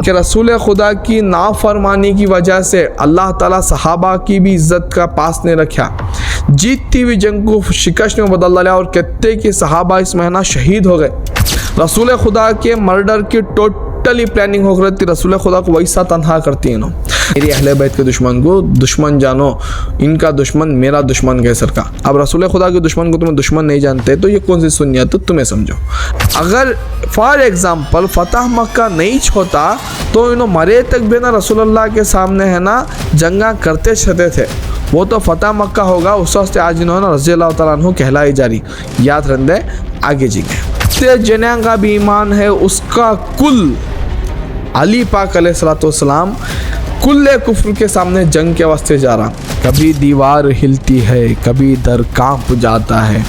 कि रसूल खुदा की नाफरमानी की वजह से अल्लाह ताला सहाबा की भी इज़्ज़त का पास नहीं रखा, जीतती हुई जंग को शिकस्त में बदल डाला और कहते कि सहाबा इस महीना शहीद हो गए। रसूल खुदा के मर्डर की टोटली प्लानिंग हो रही थी, रसूल खुदा को वैसा तनहा करती है ना। मेरी अहले बैत के दुश्मन को दुश्मन जानो, इनका दुश्मन मेरा दुश्मन कैसर का। अब रसूल खुदा के दुश्मन को तुम्हें दुश्मन नहीं जानते तो ये कौन सी सुन्नियत तो तुम्हें समझो। अगर फॉर एग्जाम्पल फतह मक्का नहीं होता तो इन्हों मरे तक भी ना रसूलुल्लाह के सामने है ना जंगा करते छते थे। वो तो फतह मक्का होगा उस वास्ते आज इन्होंने रज़ी अल्लाह तआला अन्हु कहलाई जा रही, याद रंदे आगे जी के जनिया का भी ईमान है उसका कुल अली पाक अलैहिस्सलाम कुल्ले कुफ्र के सामने जंग के वास्ते जा रहा। कभी दीवार हिलती है कभी दर कांप जाता है,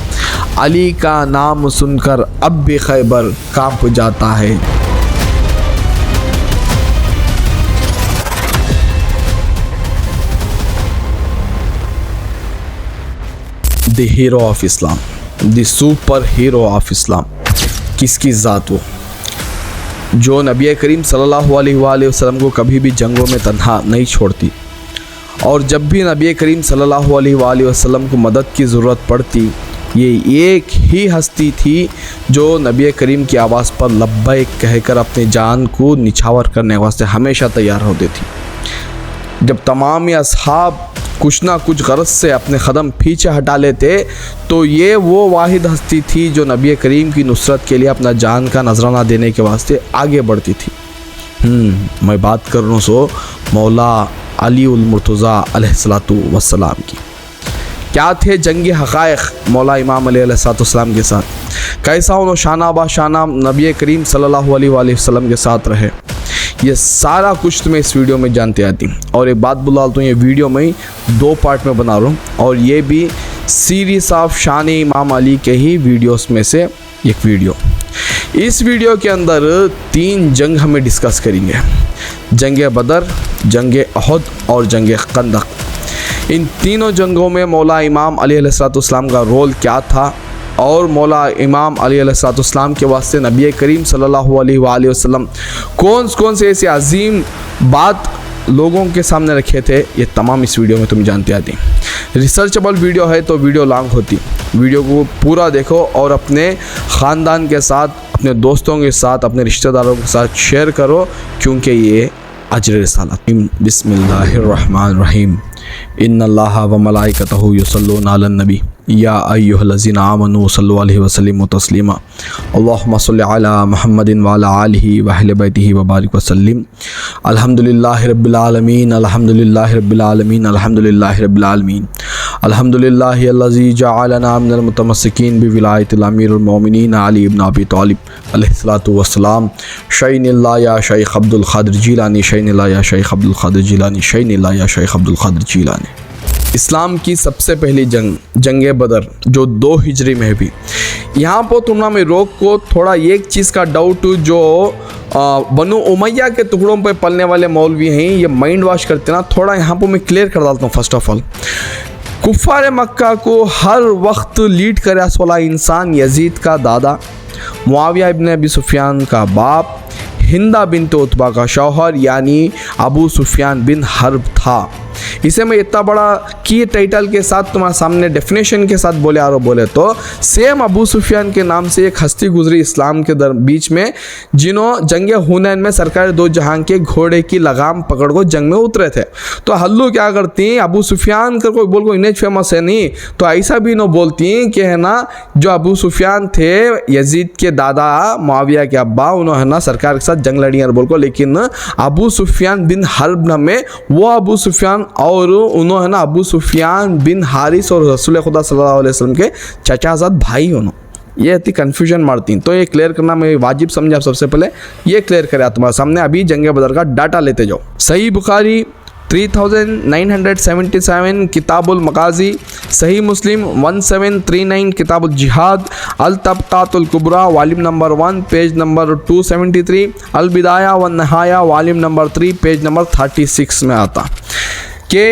अली का नाम सुनकर अब भी खैबर कांप जाता है। The hero of Islam, the super hero of Islam किसकी ज़ात हो जो नबी करीम सल्लल्लाहु अलैहि वसल्लम को कभी भी जंगों में तन्हा नहीं छोड़ती, और जब भी नबी करीम सल्लल्लाहु अलैहि वसल्लम को मदद की ज़रूरत पड़ती ये एक ही हस्ती थी जो नबी करीम की आवाज़ पर लब्बैक कहकर अपनी जान को निछावर करने वास्ते हमेशा तैयार होती थी। जब तमाम असहाब कुछ ना कुछ गरज से अपने कदम पीछे हटा लेते तो ये वो वाहिद हस्ती थी जो नबी करीम की नुसरत के लिए अपना जान का नजराना देने के वास्ते आगे बढ़ती थी। मैं बात कर रहा हूँ सो मौला अली उल मुर्तज़ा अलैहिस्सलातु वस्सलाम की। क्या थे जंगी हक़ाइक़ मौला इमाम अली अलैहिस्सलातु वस्सलाम के साथ, कैसा उन्होंने शाना बाशाना नबी करीम सल्लल्लाहु अलैहि वसल्लम के साथ रहे, ये सारा कुछ तुम्हें इस वीडियो में जानते आती। और एक बात बुला तो ये वीडियो में 2 पार्ट में बना रहा हूँ और ये भी सीरीज़ ऑफ शान इमाम अली के ही वीडियोस में से एक वीडियो। इस वीडियो के अंदर 3 जंग हमें डिस्कस करेंगे, जंग बदर, जंग अहद और जंग खंदक। इन तीनों जंगों में मौला इमाम अली अलैहिस्सलाम का रोल क्या था और मौला इमाम अली अलैहिस्सलाम के वास्ते नबी करीम सल्लल्लाहु अलैहि वसल्लम कौन से ऐसे अजीम बात लोगों के सामने रखे थे, ये तमाम इस वीडियो में तुम जानते आती। रिसर्चेबल वीडियो है तो वीडियो लॉन्ग होती, वीडियो को पूरा देखो और अपने ख़ानदान के साथ, अपने दोस्तों के साथ, अपने रिश्तेदारों के साथ शेयर करो क्योंकि ये अजर रिसालत। बिस्मिल्लाहिर्रहमानिर्रहीम, इन्नल्लाहा व मलाइकतहु युसल्लूना अलन नबी या अय्युहल्लज़ीना आमनू सल्लु अलैहि वसल्लिमु तस्लीमा अल्लाहुम्मा सल्लि अला मुहम्मदिन व अला आलिहि व अहलि बैतिहि व बारिक वसल्लिम। अल्हम्दुलिल्लाहि रब्बिल आलमीन, अल्हम्दुलिल्लाहि रब्बिल आलमीन, अल्हम्दुलिल्लाहि रब्बिल आलमीन, अल्हम्दुलिल्लाहि अल्लज़ी जअलना मिनल मुतमस्सिकीन बिविलायतिल अमीरुल मोमिनीन अली इब्न अबी तालिब अलैहिस्सलातु वस्सलाम। शैनिल्लाह या शेख अब्दुल क़ादिर जिलानी, शैनिल्लाह या शेख अब्दुल क़ादिर जिलानी, शैनिल्लाह या शेख अब्दुल क़ादिर जिलानी। इस्लाम की सबसे पहली जंग बदर जो 2 हिजरी में भी। यहाँ पर तुमना में रोक को थोड़ा एक चीज़ का डाउट जो बनु उमैया के टुकड़ों पे पलने वाले मौलवी हैं ये माइंड वॉश करते ना, थोड़ा यहाँ पर मैं क्लियर कर डालता हूँ। फर्स्ट ऑफ ऑल कुफ़ार मक्का को हर वक्त लीड करे वाला इंसान यजीद का दादा, मुआविया इब्न अबी सुफियान का बाप, हिंदा बिन्त उतबा का शौहर यानी अबू सुफियान बिन हर्ब था। इसे मैं इतना बड़ा की टाइटल के साथ तुम्हारे सामने डेफिनेशन के साथ बोले तो सेम अबू सुफियान के नाम से एक हस्ती गुजरी इस्लाम के बीच में जिन्हों जंग हुनैन में सरकार 2 जहां के घोड़े की लगाम पकड़ को जंग में उतरे थे। तो हल्लू क्या करती हैं, अबू सुफियान का कोई बोल को इमेज फेमस है नहीं तो ऐसा भी इन्हों बोलती हैं कि है ना जो अबू सुफियान थे यजीद के दादा मुआविया के अब्बा, उन्होंने है ना सरकार के साथ जंग लड़ी बोल को, लेकिन अबू सुफियान बिन हर्ब में वो अबू सुफियान और उन्होंने है ना अबू सुफियान बिन हारिस और रसूल खुदा सल्लल्लाहु अलैहि वसल्लम के चचाजाद भाई होनो, ये इतनी कन्फ्यूजन मारती हैं। तो ये क्लियर करना मैं वाजिब समझा। सबसे पहले ये क्लियर करें तुम्हारे सामने। अभी जंग बदर का डाटा लेते जाओ। सही बुखारी 3977 किताबुल मकाजी, सही मुस्लिम 1739 किताबुल जिहाद, अल तबकातुल कुबरा वॉल्यूम नंबर 1 पेज नंबर 273, अल बिदाया व नहाया वॉल्यूम नंबर 3 पेज नंबर 36 में आता। कि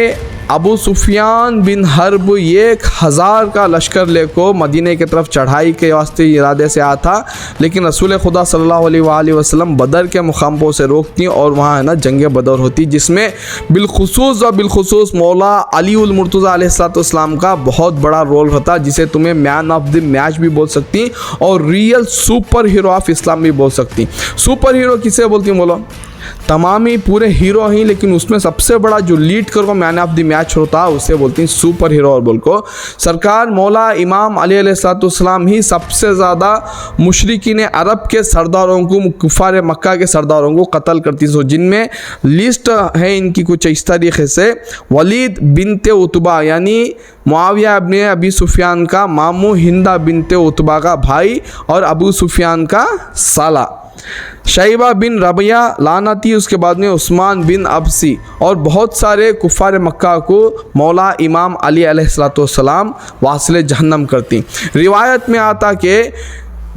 अबू सुफियान बिन हर्ब 1000 का लश्कर लेको मदीने की तरफ चढ़ाई के वास्ते इरादे से आया था, लेकिन रसूल खुदा सल्लल्लाहु अलैहि वसल्लम बदर के मुकाम से रोकती और वहाँ है ना जंग बदर होती, जिसमें बिलखुसूस मौला अली उल मुर्तज़ा अलैहिस्सलाम का बहुत बड़ा रोल रहता, जिसे तुम्हें मैन ऑफ द मैच भी बोल सकती और real super hero of Islam भी बोल सकती। सुपर हीरो किसे बोलती बोलो? तमाम ही पूरे हीरो ही, लेकिन उसमें सबसे बड़ा जो लीड करो मैन ऑफ द मैच होता है उसे बोलती हैं सुपर हीरो। और बोल को सरकार मौला इमाम अली अलैहिस्सलाम ही सबसे ज़्यादा मुशरिकीन अरब के सरदारों को, कुफार मक्का के सरदारों को कत्ल करती थी, जिनमें लिस्ट है इनकी कुछ इस तरीके से। वलीद बिनते उतबा यानी मुआविया इब्न अबी सुफियान का मामू, हिंदा बिनते उतबा का भाई और अबू सुफियान का साला, शैबा बिन रबिया लानती, उसके बाद में उस्मान बिन अबसी और बहुत सारे कुफार मक्का को मौला इमाम अली अलैहिस्सलाम वासिले जहन्नम करती। रिवायत में आता कि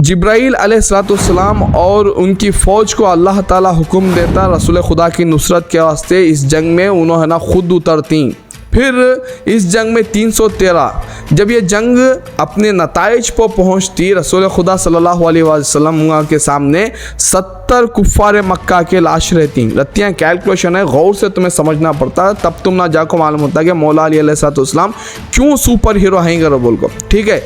जिब्राइल अलैहिस्सलाम और उनकी फ़ौज को अल्लाह ताला हुक्म देता रसूल खुदा की नुसरत के वास्ते इस जंग में उन्होंने खुद उतरती। फिर इस जंग में 313 जब ये जंग अपने नताइज पर पहुंचती, रसूल खुदा सल्लल्लाहु अलैहि वसल्लम के सामने 70 कुफ़ार मक्का के लाश रहती। रत्तियाँ कैलकुलेशन है, गौर से तुम्हें समझना पड़ता, तब तुम ना जाको मालूम होता कि मौला अली अलैहिस्सलाम क्यों सुपर हीरो हैं करो बोल को। ठीक है,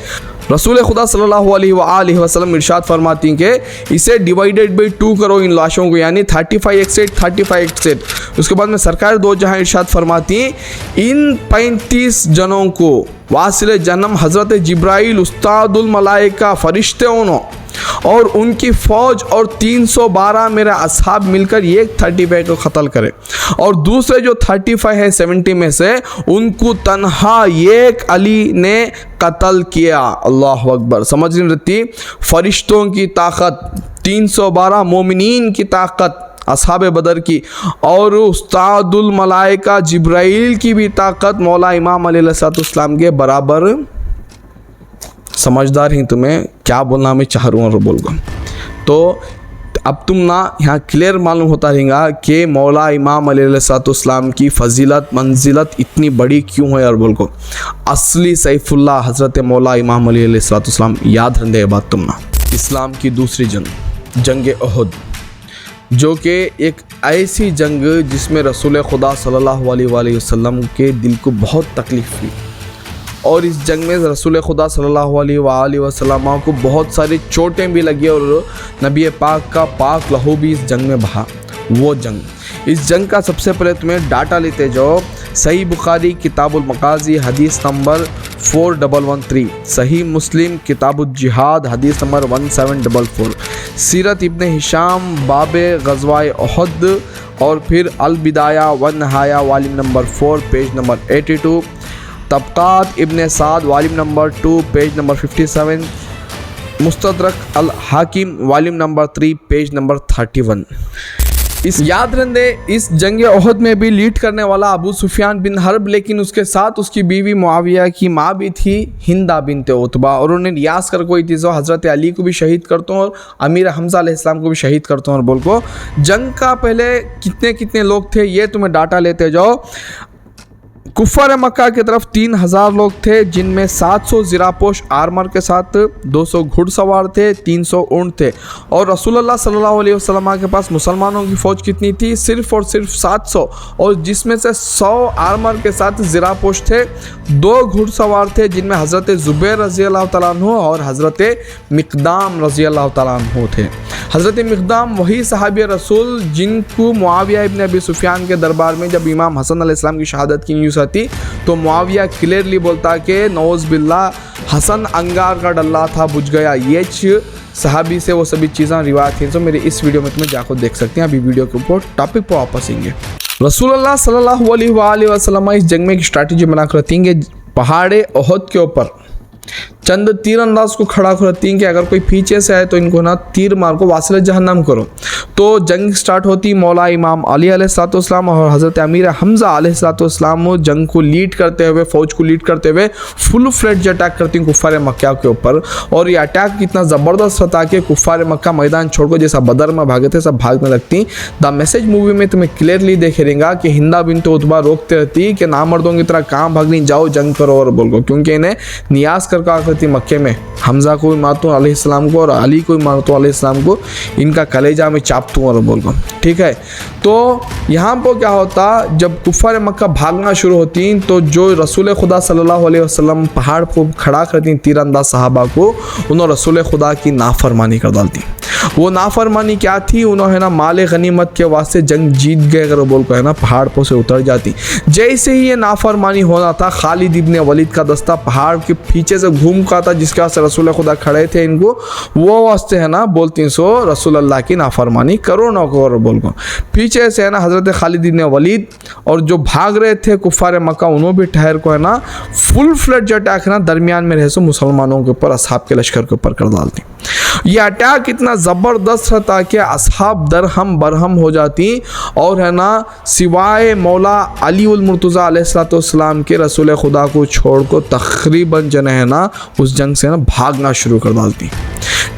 रसूल खुदा सल्लल्लाहु अलैहि वसल्लम इरशाद फरमाती हैं कि इसे डिवाइडेड बाई 2 करो इन लाशों को, यानी 35x8 उसके बाद में सरकार दो जहां इरशाद फरमाती हैं इन 35 जनों को वासिले जन्म हज़रत जिब्राइल उस्तादुल मलाइका फरिश्ते और उनकी फ़ौज और 312 मेरे असहाब मिलकर एक 35 को कत्ल करे, और दूसरे जो 35 है 70 में से उनको तन्हा एक अली ने कत्ल किया। अल्लाह अकबर। समझ नहीं रहती फरिश्तों की ताकत, 312 मोमिनीन की ताकत असहाब बदर की, और उस्तादुल मलाइका जिब्राइल की भी ताकत मौला इमाम अली अलैहिस्सलाम के बराबर। समझदार ही तुम्हें क्या बोलना मैं चाह रहा हूँ बोल कर। तो अब तुम ना यहाँ क्लियर मालूम होता रहेगा कि मौला इमाम अली अलैहिस्सलाम की फजीलत मंजिलत इतनी बड़ी क्यों है। और बोल को असली सैफुल्लाह हज़रत मौला इमाम अली अलैहिस्सलाम याद रखने ये बात तुम ना। इस्लाम की दूसरी जंग उहद, जो कि एक ऐसी जंग जिसमें रसूल खुदा सल्लल्लाहु अलैहि वसल्लम के दिल को बहुत तकलीफ़ हुई, और इस जंग में रसूल खुदा सल्लल्लाहु अलैहि वसल्लम को बहुत सारी चोटें भी लगी और नबी पाक का पाक लहू भी इस जंग में बहा। वो जंग, इस जंग का सबसे पहले तुम्हें डाटा लेते जाओ। सही बुखारी किताबुल मकाज़ी हदीस नंबर 4113, सही मुस्लिम किताबुल जिहाद हदीस नंबर 1744, सीरत इब्न हिशाम बाबे ग़ज़वाए उहद, और फिर अल बिदाया वन नहाया वालिम नंबर 4 पेज नंबर 82, तबक़ात इब्न साद वालिम नंबर 2 पेज नंबर 57, मुस्तदरक अल हाकिम वालिम नंबर 3 पेज नंबर 31। इस याद रखने इस जंग उहद में भी लीड करने वाला अबू सुफियान बिन हर्ब, लेकिन उसके साथ उसकी बीवी मुआविया की माँ भी थी हिंदा बिनते उतबा, और उन्होंने रियाज कर कोई थी हज़रत अली को भी शहीद करता हूँ और अमीर हमज़ा अलैहिस्सलाम को भी शहीद करता हूँ। और बोल को जंग का पहले कितने लोग थे ये तुम्हें डाटा लेते जाओ। कुफ़ार मक्का की तरफ 3000 लोग थे, जिनमें 700 ज़िरापोश आर्मर के साथ, 200 घुड़सवार थे, 300 ऊँट थे। और रसूलुल्लाह सल्लल्लाहु अलैहि वसल्लम के पास मुसलमानों की फ़ौज कितनी थी? सिर्फ और सिर्फ 700, और जिसमें से 100 आर्मर के साथ ज़िरापोश थे, 2 घुड़सवार थे जिनमें हज़रत ज़ुबैर रज़ी अल्लाह तआला अन्हु और हज़रत मिक़दाम रज़ी अल्लाह तआला अन्हु थे। हज़रत मिक़दाम वही सहाबी रसूल जिनको मुआविया इब्न अबी सुफियान के दरबार में जब इमाम हसन अलैहिस्सलाम की शहादत की न्यूज़ आती तो मुआविया क्लियरली बोलता कि नौज़ बिल्लाह हसन अंगार का डल्ला था बुझ गया। ये सहाबी से वो सभी चीज़ें रिवायत थी, तो मेरे इस वीडियो में तुम्हें जाकर देख सकते हैं। अभी वीडियो के ऊपर टॉपिक पर वापस आएंगे। रसूलुल्लाह सल्लल्लाहु अलैहि वसल्लम इस जंग में एक स्ट्रैटेजी बना कर रखी है। पहाड़ उहद के ऊपर चंद तीरंदाज को खड़ा करती हैं कि अगर कोई पीछे से आए तो इनको ना तीर मार को वासिल जहन्नम करो। तो जंग स्टार्ट होती, मौला इमाम अली अलैहिस्सलाम और हज़रत अमीर हमज़ा अलैहिस्सलाम जंग को लीड करते हुए, फ़ौज को लीड करते हुए फुल फ्लेड्ज अटैक करती हैं कुफ़ार मक्का के ऊपर। और ये अटैक इतना ज़बरदस्त था कि कुफ़ार मक्का मैदान छोड़कर जैसा बदर में भागे थे सब भागने लगती। द मैसेज मूवी में तुम्हें क्लियरली देखेगा कि हिंदा बिन्त उतबा रोकते रहती कि नामर्दों की तरह काम भागनी, जाओ जंग करो और बोल को, क्योंकि इन्हें नियाज कर थी मक्के में हमज़ा को भी मारतूँ अलैहिस्सलाम को और अली को भी मारतूँ अलैहिस्सलाम को, इनका कलेजा में चापतूँ और बोल को। ठीक है, तो यहाँ पर क्या होता, जब कुफ़ार मक्का भागना शुरू होती तो जो रसूल खुदा सल्लल्लाहु अलैहि वसल्लम पहाड़ को खड़ा करती तीरंदाज सहाबा को, उन्होंने रसूल खुदा की नाफरमानी कर डालती। वो नाफरमानी क्या थी, उन्होंने ना माल गनीमत के वास्ते जंग जीत गए अगर बोल को है ना पहाड़ पर से उतर जाती। जैसे ही ये नाफरमानी होना था, खालिद इब्ने वलीद का दस्ता पहाड़ के पीछे से घूम का था जिसके वास्ते रसूल खुदा खड़े थे, इनको वो वास्ते है ना बोलती सो रसूल अल्लाह की नाफरमानी करो ना करो बोल को। पीछे से है ना हज़रत खालिद इब्ने वलीद और जो भाग रहे थे कुफ़ार मक्का, उन्होंने भी ठहर को है ना फुल फ्लड अटैक ना दरमियान में रहे सो मुसलमानों के ऊपर, असहाब के लश्कर के ऊपर कर डालती। ये अटैक इतना ज़बरदस्त था कि असहाब दरहम बरहम हो जाती और है ना सिवाय मौला अली उल मुर्तज़ा अलैहिस्सलाम के रसूल खुदा को छोड़ को तकरीबन जन है ना उस जंग से ना भागना शुरू कर डालती।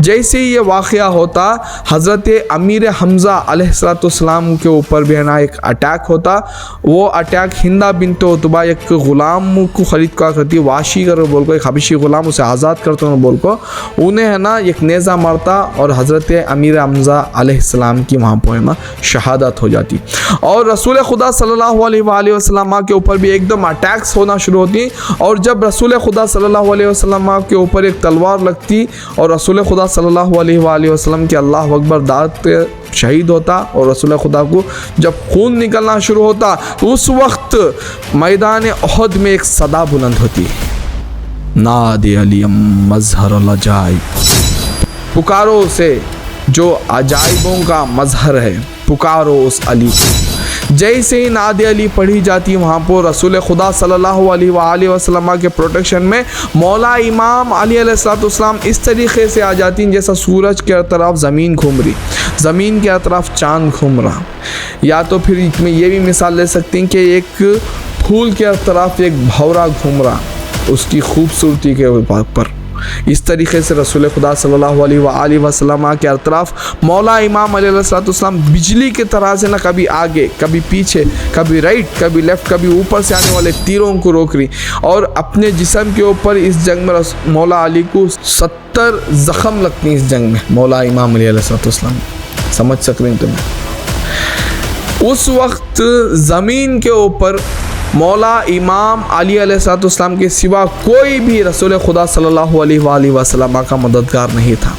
जैसे ही ये वाक़या होता, हज़रत अमीर हमज़ा अलैहिस्सलाम के ऊपर भी है ना एक अटैक होता। वो अटैक हिंदा बिन्त उतबा एक ग़ुलाम को ख़रीद का करती, वाशी कर बोल को, एक हबशी ग़ुलाम उसे आज़ाद करते हैं बोल को, उन्हें है ना एक नेज़ा मारता और हज़रत अमीर हमज़ा अलैहिस्सलाम की वहाँ पर है ना शहादत हो जाती। और रसूल खुदा सल्लल्लाहु अलैहि वसल्लम के ऊपर भी एकदम अटैक्स होना शुरू होती। और जब रसूल खुदा सल्लल्लाहु अलैहि वसल्लम के ऊपर एक तलवार लगती और रसूल खुदा सल्लल्लाहु अलैहि वसल्लम के अल्लाह अकबर दाद शहीद होता और रसूल खुदा को जब खून निकलना शुरू होता, तो उस वक्त मैदान उहद में एक सदा बुलंद होती, नादे अली मज़हर अजाइब, पुकारो उसे जो अजाइबों का मज़हर है, पुकारो उस अली। जैसे ही नादे अली पढ़ी जाती है, वहाँ पर रसूल खुदा सल्लल्लाहु अलैहि वसल्लम के प्रोटेक्शन में मौला इमाम अली अलैहिस्सलाम इस तरीक़े से आ जाती हैं जैसा सूरज के तरफ ज़मीन घूम रही, ज़मीन के तरफ चाँद घूम रहा। या तो फिर इसमें ये भी मिसाल ले सकती हैं कि एक फूल के तरफ एक भंवरा घूम रहा उसकी खूबसूरती के ऊपर। इस तरीके से रसूल खुदा सल्लल्लाहु अलैहि वसल्लम के तरफ मौला इमाम अली अलैहिस्सलाम बिजली की तरह से ना कभी आगे कभी पीछे, कभी राइट कभी लेफ्ट, कभी ऊपर से आने वाले तीरों को रोक रही। और अपने जिस्म के ऊपर इस जंग में मौला अली को 70 ज़ख़म लगती हैं इस जंग में, मौला इमाम अली अलैहिस्सलाम। समझ सक रही तुम्हें उस वक्त ज़मीन के ऊपर मौला इमाम अली अलैहिस्सलाम के सिवा कोई भी रसूल खुदा सल्लल्लाहु अलैहि वसल्लम का मददगार नहीं था।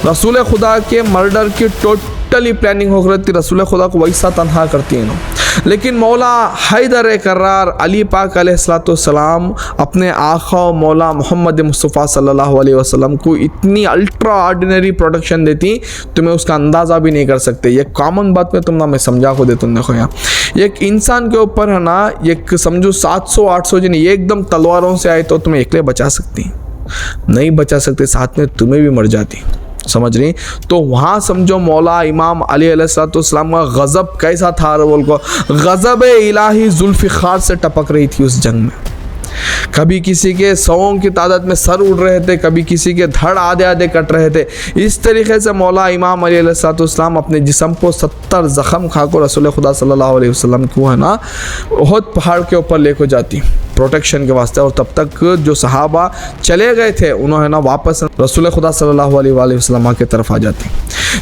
रसूल खुदा के मर्डर की टोटली प्लानिंग हो रही थी, रसूल खुदा को वैसा तनहा करती हैं। लेकिन मौला हैदर करार अली पाक अलैहिस्सलाम अपने आका मौला मोहम्मद मुस्तफ़ा सल्लल्लाहु अलैहि वसल्लम को इतनी अल्ट्रा ऑर्डिनरी प्रोटेक्शन देती, तुम्हें उसका अंदाज़ा भी नहीं कर सकते। ये कॉमन बात में तुम ना मैं समझा को दे, तुम देखो यहाँ एक इंसान के ऊपर है ना एक समझो 700-800 जन एकदम तलवारों से आए तो तुम्हें अकेले बचा सकती, नहीं बचा सकते, साथ में तुम्हें भी मर जाती। समझ रही? तो वहाँ समझो मौला इमाम अली अलैहिस्सलाम का गज़ब कैसा था, बोल को गज़ब इलाही जुल्फ़िकार से टपक रही थी उस जंग में। कभी किसी के 100 की तादाद में सर उड़ रहे थे, कभी किसी के धड़ आधे आधे कट रहे थे। इस तरीके से मौला इमाम अली अलैहिस्सलाम अपने जिस्म को 70 ज़ख़म खाकर रसूल खुदा सल्लल्लाहु अलैहि वसल्लम को है ना उहद पहाड़ के ऊपर लेकर जाती प्रोटेक्शन के वास्ते। और तब तक जो सहाबा चले गए थे उन्होंने ना वापस रसूल खुदा सल्लल्लाहु अलैहि वसल्लम की तरफ आ जाती।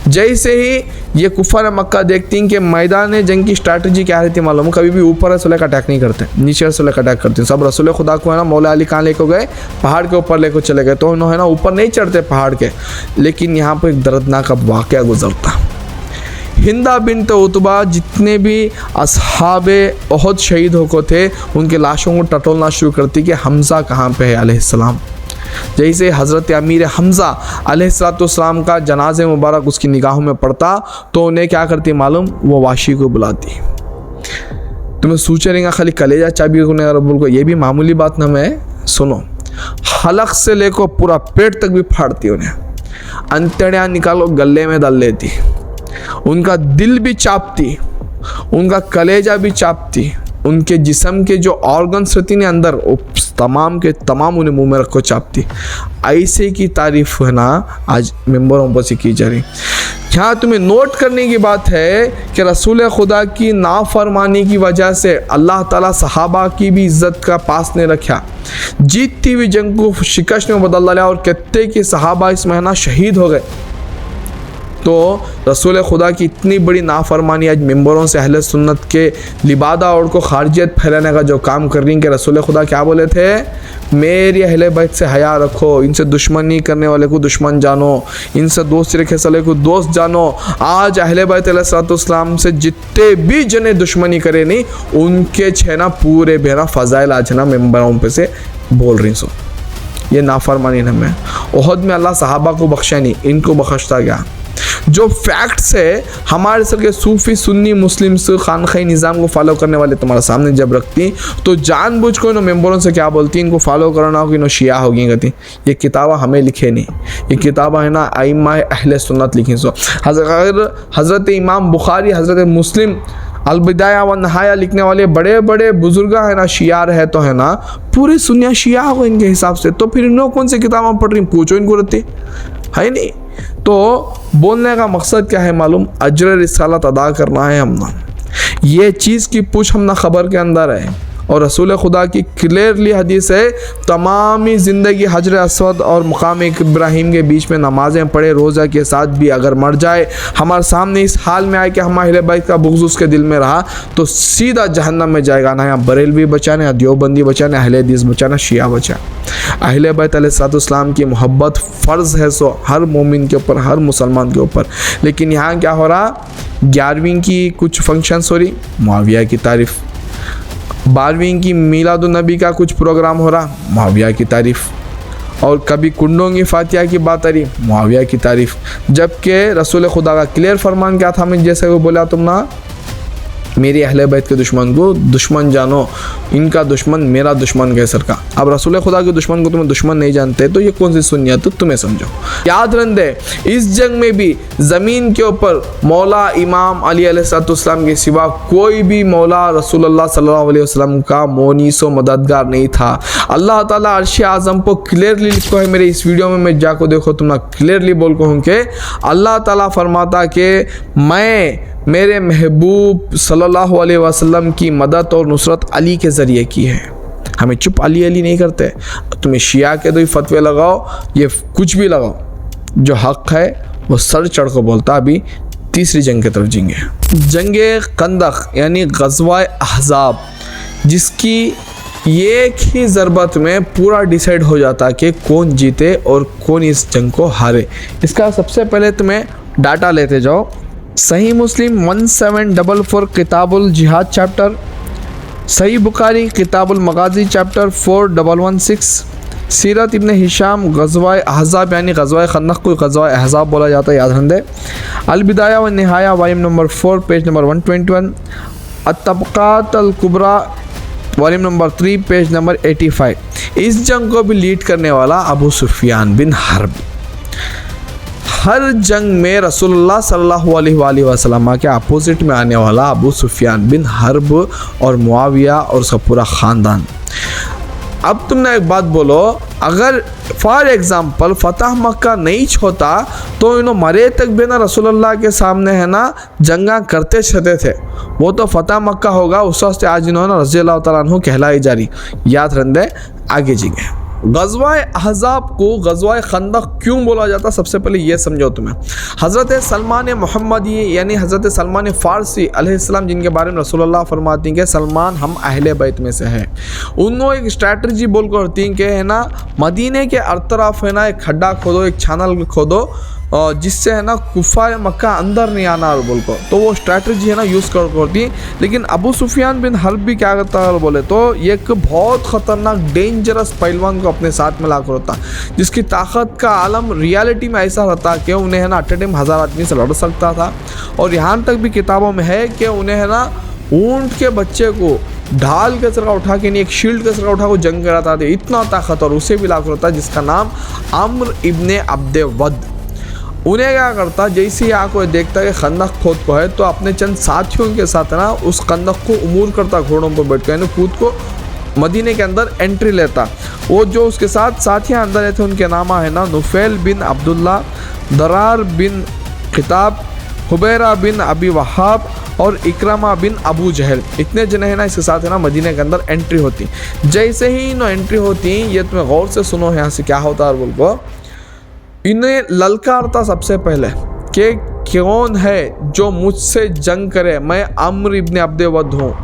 जैसे ही ये कुफ़ार मक्का देखती हैं कि मैदान जंग की स्ट्रैटेजी क्या रहती है मालूम, कभी भी ऊपर रसूल का अटैक नहीं करते, नीचे रसूल का अटैक करते हैं। सब रसूल खुदा को है ना मौला अली कहाँ लेकर गए, पहाड़ के ऊपर लेकर चले गए, तो उन्होंने ना ऊपर नहीं चढ़ते पहाड़ के। लेकिन यहाँ पर एक दर्दनाक वाक़या गुजरता। हिंदा बिन्त उतबा जितने भी असहाबे उहद शहीद होकर थे उनके लाशों को टटोलना शुरू करती कि हमज़ा कहाँ पे है अलैहिस्सलाम। जैसे हज़रत अमीर हमज़ा अलैहिस्सलाम का जनाज़े मुबारक उसकी निगाहों में पड़ता तो उन्हें क्या करती मालूम, वो वाशी को बुलाती। तुम्हें सोच रहेगा खाली कलेजा चाबी को बोल को, ये भी मामूली बात ना है। सुनो, हलक से लेकर पूरा पेट तक भी फाड़ती, उन्हें अंतड़ियाँ निकालो गले में डाल लेती, उनका दिल भी चापती, उनका कलेजा भी चापती, उनके जिस्म के जो ऑर्गन्स रहती ने अंदर वो तमाम के तमाम उन्हें मुंह में रखो चापती। ऐसे की तारीफ है ना आज मेंबरों पर से की जा रही। यहाँ तुम्हें नोट करने की बात है कि रसूल खुदा की नाफरमानी की वजह से अल्लाह ताला सहाबा की भी इज्जत का पास ने रखा, जीतती हुई जंग को शिकस्त में बदल डाला और कहते कि सहाबा इस महीना शहीद हो गए। तो रसूल खुदा की इतनी बड़ी नाफरमानी आज मेंबरों से अहले सुन्नत के लिबादा और को खारजियत फैलाने का जो काम कर रही है कि रसूल खुदा क्या बोले थे, मेरी अहले बैत से हया रखो, इनसे दुश्मनी करने वाले को दुश्मन जानो, इनसे दोस्ती रखे वाले को दोस्त जानो। आज अहले बैत अलैहिस्सलाम से जितने भी जने दुश्मनी करे नहीं, उनके छेना पूरे बेना फ़ज़ाइल आज ना मेंबरों पे से बोल रही सो। ये नाफरमानी हमें ओहद में अल्लाह सहाबा को बख्शा नहीं, इनको बख्शता गया। जो फैक्ट्स है हमारे सर के सूफी सुन्नी मुस्लिम्स खानखाई निज़ाम को फॉलो करने वाले तुम्हारे सामने जब रखती तो जानबूझ को इन मेंबरों से क्या बोलती, इनको फॉलो करना हो कि इन शिया होगी कहती। ये किताबा हमें लिखे नहीं, ये किताबा है ना आइम्मा अहले सुन्नत लिखी सो। हज़रत इमाम बुखारी, हज़रत मुस्लिम अलबिदाया व नहाया लिखने वाले बड़े बड़े बुजुर्ग है ना शिया है तो है ना पूरी सुनिया शिया हो इनके हिसाब से, तो फिर इन्होंने कौन सी किताबें पढ़ रही, पूछो इनको रहती है नहीं। तो बोलने का मकसद क्या है मालूम, अजर रिसालत अदा करना है हमने, ये चीज़ की पूछ हमना खबर के अंदर है। और रसूल खुदा की क्लियरली हदीस है, तमामी ज़िंदगी हजर अस्वद और मुकाम इब्राहिम के बीच में नमाज़ें पढ़े रोज़ा के साथ भी अगर मर जाए, हमारे सामने इस हाल में आए कि हम अहले बैत का बुग़्ज़ उसके दिल में रहा, तो सीधा जहन्नम में जाएगा। ना यहाँ बरेलवी बचा, ना देवबंदी बचा, ना अहले हदीस बचा, ना शिया बचा। अहले बैत अलैहिस्सलाम की मोहब्बत फ़र्ज़ है सो हर मोमिन के ऊपर, हर मुसलमान के ऊपर। लेकिन यहाँ क्या हो रहा, 11वीं की कुछ फंक्शंस हो रही, मुआविया की तारीफ़, 12वीं की मीलादुन्नबी का कुछ प्रोग्राम हो रहा, मुआविया की तारीफ़, और कभी कुंडों की फातिहा की बात आ रही, मुआविया की तारीफ़। जबकि रसूल खुदा का क्लियर फरमान क्या था, मैं जैसे वो बोला तुम ना मेरी अहले बैत के दुश्मन को दुश्मन जानो, इनका दुश्मन मेरा दुश्मन कैसर का। अब रसूल खुदा के दुश्मन को तुम्हें दुश्मन नहीं जानते तो ये कौन सी सुन्नियत तो तुम्हें समझो। याद रखते इस जंग में भी ज़मीन के ऊपर मौला इमाम अली अलैहिस्सलाम के सिवा कोई भी मौला रसूलुल्लाह सल्लल्लाहु अलैहि वसल्लम का मोनीसो मददगार नहीं था। अल्लाह ताला अर्श आज़म को क्लियरली लिखो है, मेरे इस वीडियो में मैं जाको देखो तुम क्लियरली बोल को हूँ कि अल्लाह ताला फरमाता कि मैं मेरे महबूब सल्लल्लाहु अलैहि वसल्लम की मदद और नुसरत अली के ज़रिए की है। हमें चुप अली अली नहीं करते, तुम्हें शिया के दो फतवे लगाओ, ये कुछ भी लगाओ, जो हक़ है वो सर चढ़ को बोलता। अभी तीसरी जंग की तरफ जाएंगे, जंगे कंदक यानी ग़ज़वा अहज़ाब, जिसकी एक ही ज़रबत में पूरा डिसाइड हो जाता कि कौन जीते और कौन इस जंग को हारे। इसका सबसे पहले तुम्हें डाटा लेते जाओ। सही मुस्लिम 1744 किताबुल जिहाद चैप्टर, सही बुखारी किताबुल मगाज़ी चैप्टर 4116, सीरत इब्न हिशाम ग़ज़वा अहज़ाब यानी ग़ज़वा खंदक को ग़ज़वा अहज़ाब बोला जाता है, याद रखते। अलबिदाया व निहाया वॉल्यूम नंबर 4 पेज नंबर 121, अत-तबक़ात अल-कुबरा वॉल्यूम नंबर 3 पेज नंबर 85। इस जंग को भी लीड करने वाला अबू सुफियान बिन हर्ब। हर जंग में रसूलुल्लाह सल्लल्लाहु अलैहि वसल्लम के अपोजिट में आने वाला अबू सुफियान बिन हर्ब और मुआविया और उसका पूरा ख़ानदान। अब तुमने एक बात बोलो, अगर फॉर एग्ज़ाम्पल फ़तह मक्का नहीं होता तो इन्हों मरे तक भी ना रसूलुल्लाह के सामने है ना जंगा करते छते थे, वो तो फ़तह मक्का होगा उस वक्त आज इन्होंने रज़ियल्लाहु तआला अन्हु कहलाई जा रही। याद रखते आगे जीगे। ग़ज़वा अहज़ाब को ग़ज़वा खंदक क्यों बोला जाता, सबसे पहले ये समझो तुम्हें। हज़रत सलमान मोहम्मदी यानी हज़रत सलमान फ़ारसी अलैहिस्सलाम, जिनके बारे में रसूलुल्लाह फरमाती हैं कि सलमान हम अहले बैत में से हैं, उन्होंने एक स्ट्रैटजी बोल कर होती है कि है ना मदीने के हर तरफ है ना एक खड्डा खोदो, एक छानल खोदो, जिससे है ना कुफ़ार मक्का अंदर नहीं आना और बोल को, तो वो स्ट्रैटजी है ना यूज़ कर होती है। लेकिन अबू सुफियान बिन हर्ब भी क्या करता है बोले तो ये एक बहुत ख़तरनाक डेंजरस पहलवान को अपने साथ में लाकर होता, जिसकी ताकत का आलम रियलिटी में ऐसा रहता कि उन्हें है ना एट ए टाइम 1000 आदमी से लड़ सकता था। और यहाँ तक भी किताबों में है कि उन्हें है ना ऊँट के बच्चे को ढाल के तरह उठा के नहीं, एक शील्ड के तरह उठा को जंग कराता था, इतना ताकतवर, उसे भी लाख होता जिसका नाम अम्र इब्ने अब्दे वद। उन्हें क्या करता, जैसे ही आको देखता कि खंदक खोद को है तो अपने चंद साथियों के साथ ना उस खंदक को उमूर करता, घोड़ों पर बैठ कर, यानी कूद को मदीने के अंदर एंट्री लेता। वो जो उसके साथ साथियाँ अंदर रहते उनके नाम है ना नुफैल बिन अब्दुल्ला, दरार बिन खिताब, हुबैरा बिन अबी वहाब और इकरमा बिन अबू जहल। इतने जने हैं ना इसके साथ है ना मदीने के अंदर एंट्री होती। जैसे ही नो एंट्री होती, ये तुम्हें गौर से सुनो यहाँ से क्या होता है। बोल को इन्हें ललकारता सबसे पहले कि कौन है जो मुझसे जंग करे, मैं अम्र इब्ने अब्दे वद हूँ,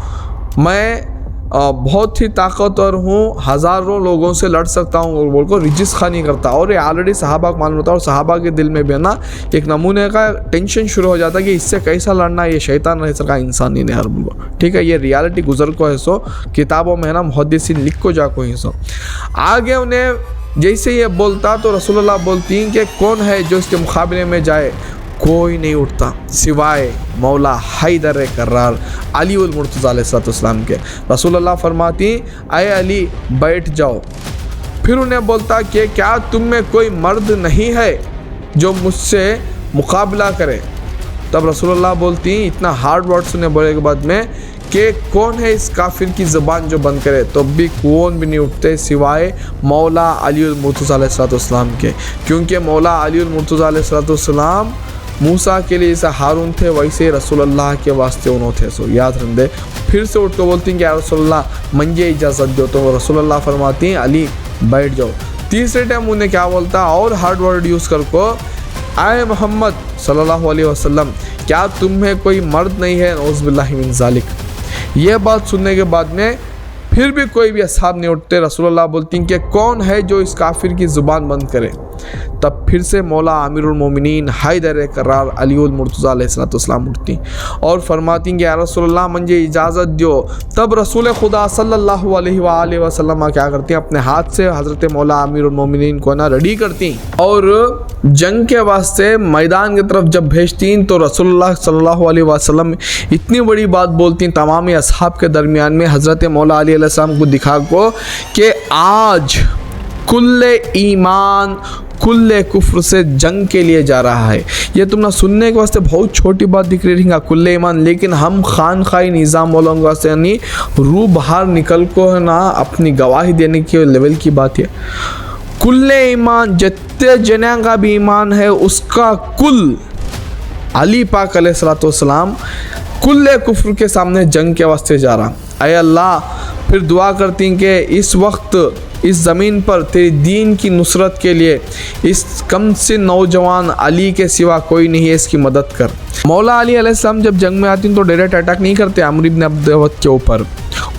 मैं बहुत ही ताकतवर हूँ, हज़ारों लोगों से लड़ सकता हूँ, बोल को रिजिस खानी करता। और ये ऑलरेडी सहाबा को मालूम होता है और सहाबा के दिल में भी ना एक नमूने का टेंशन शुरू हो जाता है कि इससे कैसा लड़ना, ये शैतान नहीं सका, इंसान ही नहीं हर बोलो। ठीक है, ये रियलिटी गुजर को है सो किताबों में है ना मुहद्दिसीन लिख को जाको ही सो। आगे उन्हें जैसे ये बोलता तो रसूलुल्लाह बोलती कि कौन है जो इसके मुकाबले में जाए, कोई नहीं उठता सिवाय मौला हैदर कर्रार अली उल मुर्तज़ा अलैहिस्सलाम के। रसूलुल्लाह फरमाती अय अली बैठ जाओ। फिर उन्हें बोलता कि क्या तुम में कोई मर्द नहीं है जो मुझसे मुकाबला करे। तब रसूलुल्लाह बोलती इतना हार्ड वर्ड सुने बोले के बाद में कि कौन है इस काफिर की ज़बान जो बंद करे, तो भी कौन भी नहीं उठते सिवाय मौला अली उल मुर्तज़ा अलैहिस्सलाम के। क्योंकि मौला अली उल मुर्तज़ा अलैहिस्सलाम मूसा के लिए जैसा हारून थे वैसे रसूलुल्लाह के वास्ते उन्होंने थे। सो याद रख। फिर से उठ कर बोलती हैं कि या रसूलुल्लाह मुझे इजाज़त दो, तो रसूलुल्लाह फरमाती हैं अली बैठ जाओ। तीसरे टाइम उन्हें क्या बोलता और हार्ड वर्ड यूज़ कर को, आए मोहम्मद सल्लल्लाहु अलैहि वसल्लम क्या तुम में कोई मर्द नहीं है, नऊज़ बिल्लाहि मिन ज़ालिक। ये बात सुनने के बाद में फिर भी कोई भी असहाब नहीं उठते। रसूलुल्लाह बोलती हैं कि कौन है जो इस काफिर की ज़ुबान बंद करे। तब फिर से मौला आमिरुल मोमिनीन हैदर कर्रार अली उल मुर्तज़ा अलैहिस्सलाम उठती और फरमाती कि या रसूलुल्लाह मुझे इजाज़त दो। तब रसूल खुदा सल्लल्लाहु अलैहि वसल्लम क्या करती हैं, अपने हाथ से हज़रत मौला आमिरुल मोमिनीन को ना रेडी करती और जंग के वास्ते मैदान की तरफ जब भेजती तो रसूलुल्लाह सल्लल्लाहु अलैहि वसल्लम इतनी बड़ी बात बोलती तमाम असहाब के दरमियान में हज़रत मौला अली अलैहिस्सलाम को दिखा को कि आज कुल्ले ईमान कुल्ले कुफ्र से जंग के लिए जा रहा है। ये तुम ना सुनने के वास्ते बहुत छोटी बात दिख रही है कुल्ले ईमान, लेकिन हम खानखाई निज़ाम वालों के वास्ते यानी रूह बाहर निकल को है ना अपनी गवाही देने के लेवल की बात है। कुल्ले ईमान जितने जने का भी ईमान है उसका कुल अली पाक अलैहिस्सलाम कुल्ले कुफ्र के सामने जंग के वास्ते जा रहा। अय अल्लाह, फिर दुआ करती हैं कि इस वक्त इस ज़मीन पर तेरी दीन की नुसरत के लिए इस कम से नौजवान अली के सिवा कोई नहीं है, इसकी मदद कर। मौला अली अलैहिस्सलाम जब जंग में आती तो डायरेक्ट अटैक नहीं करते अम्र इब्न अब्दे वद के ऊपर,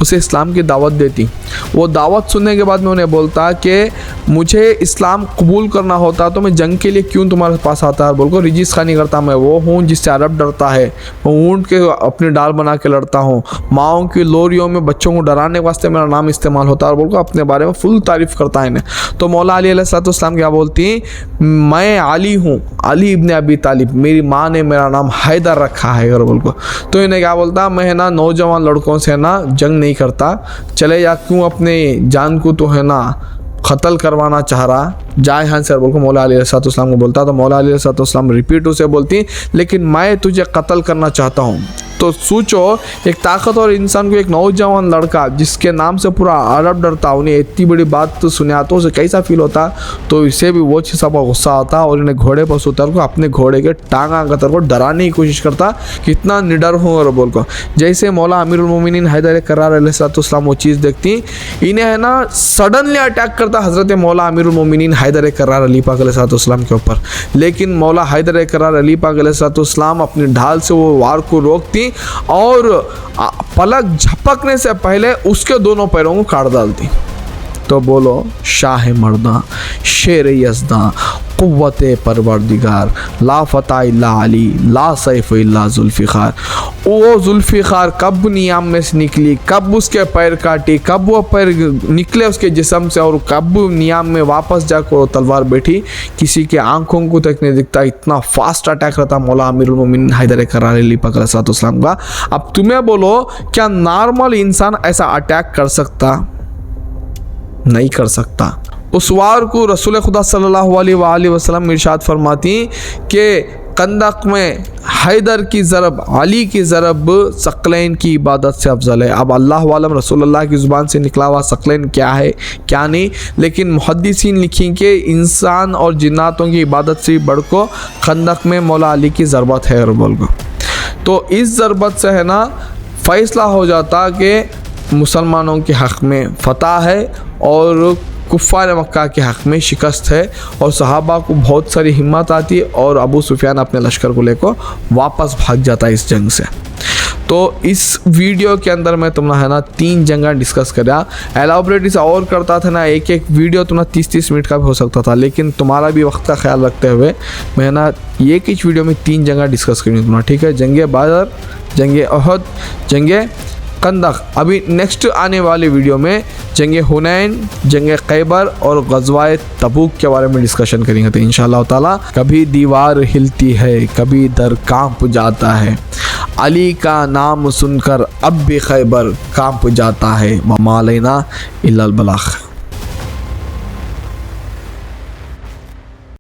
उसे इस्लाम की दावत देती। वो दावत सुनने के बाद में उन्हें बोलता कि मुझे इस्लाम कबूल करना होता तो मैं जंग के लिए क्यों तुम्हारे पास आता है। बोल को रिजिस खानी करता, मैं वो हूँ जिससे अरब डरता है, मैं ऊँट के अपनी डाल बना के लड़ता हूँ, माओं की लोरियों में बच्चों को डराने वास्ते मेरा नाम इस्तेमाल होता है। और बोल को अपने बारे में फुल तारीफ़ करता है इन्हें। तो मौला अली अलैहिस्सलाम क्या बोलती, मैं अली हूँ, अली इब्ने अबी तालिब, मेरी माँ ने मेरा नाम हैदर रखा है। अगर बोल को तो इन्हें क्या बोलता, मैं है ना नौजवान लड़कों से ना जंग नहीं करता, चले जा, क्यों अपने जान को तो है ना कत्ल करवाना चाह रहा, जाए यहाँ से। बोल को मौला अली अलैहिस्सलाम को बोलता तो मौला अली अलैहिस्सलाम रिपीट उसे बोलती लेकिन मैं तुझे कत्ल करना चाहता हूँ। तो सोचो एक ताकतवर इंसान को एक नौजवान लड़का जिसके नाम से पूरा अरब डरता, उन्हें इतनी बड़ी बात तो सुना तो उसे कैसा फील होता। तो इसे भी वो चीज़ का गुस्सा आता और इन्हें घोड़े पर उतर को अपने घोड़े के टांगा कतर को डराने की कोशिश करता, कितना निडर हूँ। और बोल को जैसे मौला अमीरुल मोमिनीन हैदर कर्रार अलैहिस्सलाम वो चीज़ देखती, इन्हें है ना सडनली अटैक करता हज़रत मौला अमीरुल मोमिनीन हैदर कर्रार अली पाक अलैहिस्सलाम के ऊपर। लेकिन मौला हैदर कर्रार अली पाक अलैहिस्सलाम अपनी ढाल से वो वार को रोकती और पलक झपकने से पहले उसके दोनों पैरों को काट डालती। तो बोलो शाह मर्दा, शेर यज़दा, क़ुव्वत परवरदिगार, ला फ़ता इल्ला अली, ला सैफ़ इल्ला ज़ुल्फ़िकार। वो ज़ुल्फ़िकार कब नियाम में से निकली, कब उसके पैर काटी, कब वो पैर निकले उसके जिस्म से और कब नियाम में वापस जाकर तलवार बैठी, किसी के आंखों को तक नहीं दिखता। इतना फास्ट अटैक रहता मौला अमीरुल मोमिनीन हैदर करार अली पाक अलैहिस्सलाम का। अब तुम्हें बोलो क्या नॉर्मल इंसान ऐसा अटैक कर सकता? नहीं कर सकता। उस वार को रसूल खुदा सल्लल्लाहु अलैहि वसल्लम इरशाद फरमाती कि कंदक में हैदर की ज़रब, अली की ज़रब सकलैन की इबादत से अफजल है। अब अल्लाह वालम रसूलुल्लाह की ज़ुबान से निकला हुआ सकलैन क्या है क्या नहीं, लेकिन मुहद्दिसीन लिखें कि इंसान और जिन्नातों की इबादत से बढ़ को कंदक में मौला अली की ज़रबत है बोल को। तो इस ज़रबत से है ना फ़ैसला हो जाता कि मुसलमानों के हक़ में फ़तह है और कुफ़ार मक्का के हक़ में शिकस्त है। और सहाबा को बहुत सारी हिम्मत आती है और अबू सुफियान अपने लश्कर को लेकर वापस भाग जाता है इस जंग से। तो इस वीडियो के अंदर मैं तुम्हें है ना 3 जंगा डिस्कस करा, एलाबोरेट इसे और करता था ना, एक वीडियो तुम्हें 30-30 मिनट का भी हो सकता था, लेकिन तुम्हारा भी वक्त का ख्याल रखते हुए मैं ना एक ही वीडियो में 3 जंगा डिस्कस करूँगी तुम्हारा, ठीक है। जंगे बदर, जंगे अहद, जंगे कंदक। अभी नेक्स्ट आने वाले वीडियो में जंगे हुनैन, जंगे खैबर और ग़ज़वाए तबूक के बारे में डिस्कशन करेंगे। तो इंशाअल्लाह ताला कभी दीवार हिलती है, कभी दर कांप जाता है, अली का नाम सुनकर अब भी खैबर कांप जाता है। व मा अलैना इल्लल बलाग़।